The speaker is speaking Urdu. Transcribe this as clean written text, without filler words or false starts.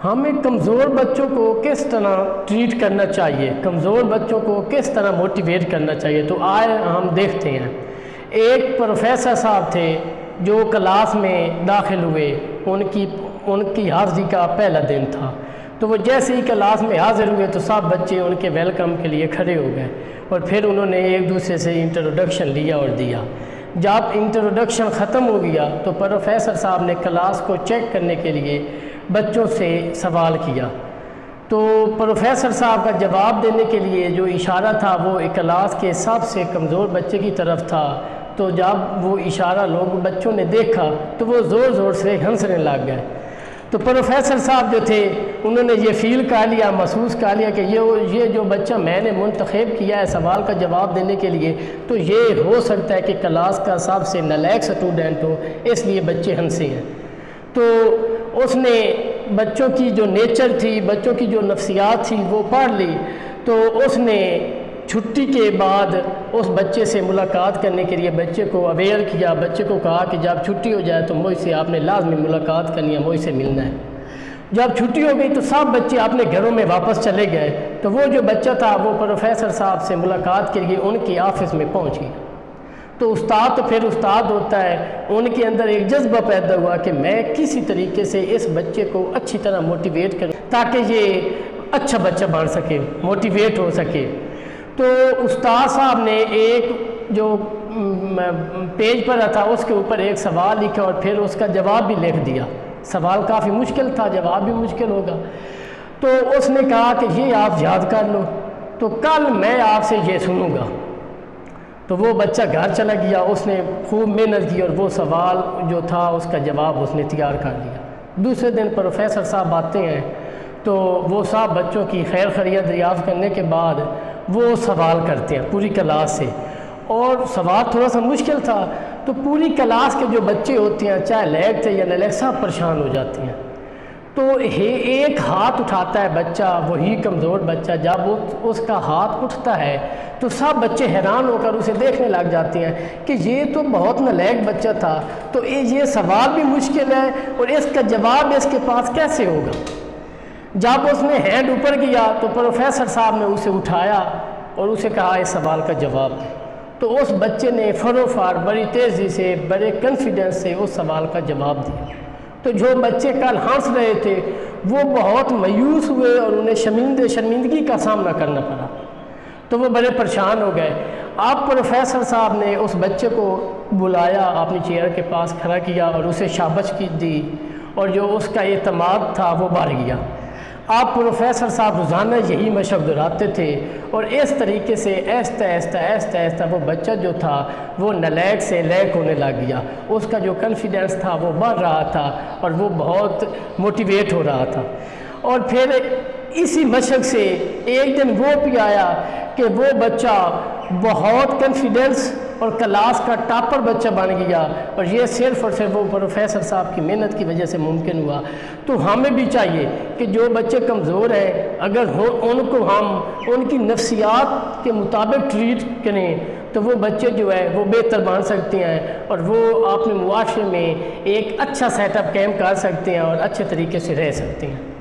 ہمیں کمزور بچوں کو کس طرح ٹریٹ کرنا چاہیے، کمزور بچوں کو کس طرح موٹیویٹ کرنا چاہیے، تو آئے ہم دیکھتے ہیں۔ ایک پروفیسر صاحب تھے جو کلاس میں داخل ہوئے، ان کی حاضری کا پہلا دن تھا، تو وہ جیسے ہی کلاس میں حاضر ہوئے تو سب بچے ان کے ویلکم کے لیے کھڑے ہو گئے، اور پھر انہوں نے ایک دوسرے سے انٹروڈکشن لیا اور دیا۔ جب انٹروڈکشن ختم ہو گیا تو پروفیسر صاحب نے کلاس کو چیک کرنے کے لیے بچوں سے سوال کیا، تو پروفیسر صاحب کا جواب دینے کے لیے جو اشارہ تھا وہ کلاس کے سب سے کمزور بچے کی طرف تھا، تو جب وہ اشارہ بچوں نے دیکھا تو وہ زور زور سے ہنسنے لگ گئے۔ تو پروفیسر صاحب جو تھے انہوں نے یہ فیل کر لیا، محسوس کر لیا کہ یہ جو بچہ میں نے منتخب کیا ہے سوال کا جواب دینے کے لیے، تو یہ ہو سکتا ہے کہ کلاس کا سب سے نالائق اسٹوڈنٹ ہو، اس لیے بچے ہنسے ہیں۔ تو اس نے بچوں کی جو نیچر تھی، بچوں کی جو نفسیات تھی وہ پڑھ لی، تو اس نے چھٹی کے بعد اس بچے سے ملاقات کرنے کے لیے بچے کو اویئر کیا، بچے کو کہا کہ جب چھٹی ہو جائے تو مجھ سے آپ نے لازمی ملاقات کرنی ہے، مجھ سے ملنا ہے۔ جب چھٹی ہو گئی تو سب بچے اپنے گھروں میں واپس چلے گئے، تو وہ جو بچہ تھا وہ پروفیسر صاحب سے ملاقات کے لیے ان کے آفس میں پہنچ گیا۔ تو استاد تو پھر استاد ہوتا ہے، ان کے اندر ایک جذبہ پیدا ہوا کہ میں کسی طریقے سے اس بچے کو اچھی طرح موٹیویٹ کروں تاکہ یہ اچھا بچہ بن سکے، موٹیویٹ ہو سکے۔ تو استاد صاحب نے ایک جو پیج پر تھا اس کے اوپر ایک سوال لکھا اور پھر اس کا جواب بھی لکھ دیا۔ سوال کافی مشکل تھا، جواب بھی مشکل ہوگا، تو اس نے کہا کہ یہ آپ یاد کر لو، تو کل میں آپ سے یہ سنوں گا۔ تو وہ بچہ گھر چلا گیا، اس نے خوب محنت کی اور وہ سوال جو تھا اس کا جواب اس نے تیار کر لیا۔ دوسرے دن پروفیسر صاحب آتے ہیں تو وہ سب بچوں کی خیر خیریت دریافت کرنے کے بعد وہ سوال کرتے ہیں پوری کلاس سے، اور سوال تھوڑا سا مشکل تھا، تو پوری کلاس کے جو بچے ہوتے ہیں چاہے لائق تھے یا نالائق سب پریشان ہو جاتے ہیں۔ تو ایک ہاتھ اٹھاتا ہے بچہ، وہی کمزور بچہ، جب اس کا ہاتھ اٹھتا ہے تو سب بچے حیران ہو کر اسے دیکھنے لگ جاتے ہیں کہ یہ تو بہت نالائق بچہ تھا، تو یہ سوال بھی مشکل ہے اور اس کا جواب اس کے پاس کیسے ہوگا۔ جب اس نے ہینڈ اوپر کیا تو پروفیسر صاحب نے اسے اٹھایا اور اسے کہا اس سوال کا جواب ہے، تو اس بچے نے فوراً بڑی تیزی سے بڑے کانفیڈنس سے اس سوال کا جواب دیا۔ تو جو بچے کل ہنس رہے تھے وہ بہت مایوس ہوئے اور انہیں شرمندگی کا سامنا کرنا پڑا، تو وہ بڑے پریشان ہو گئے۔ اب پروفیسر صاحب نے اس بچے کو بلایا، اپنی چیئر کے پاس کھڑا کیا اور اسے شاباشی دی، اور جو اس کا اعتماد تھا وہ بڑھ گیا۔ اب پروفیسر صاحب روزانہ یہی مشق دہراتے تھے، اور اس طریقے سے آہستہ آہستہ وہ بچہ جو تھا وہ نالائق سے لائق ہونے لگ گیا، اس کا جو کانفیڈنس تھا وہ بڑھ رہا تھا اور وہ بہت موٹیویٹ ہو رہا تھا۔ اور پھر اسی مشق سے ایک دن وہ بھی آیا کہ وہ بچہ بہت کانفیڈنس اور کلاس کا ٹاپر بچہ بن گیا، اور یہ صرف اور صرف وہ پروفیسر صاحب کی محنت کی وجہ سے ممکن ہوا۔ تو ہمیں بھی چاہیے کہ جو بچے کمزور ہیں اگر ان کو ہم ان کی نفسیات کے مطابق ٹریٹ کریں تو وہ بچے جو ہے وہ بہتر بن سکتے ہیں، اور وہ اپنے معاشرے میں ایک اچھا سیٹ اپ قائم کر سکتے ہیں اور اچھے طریقے سے رہ سکتے ہیں۔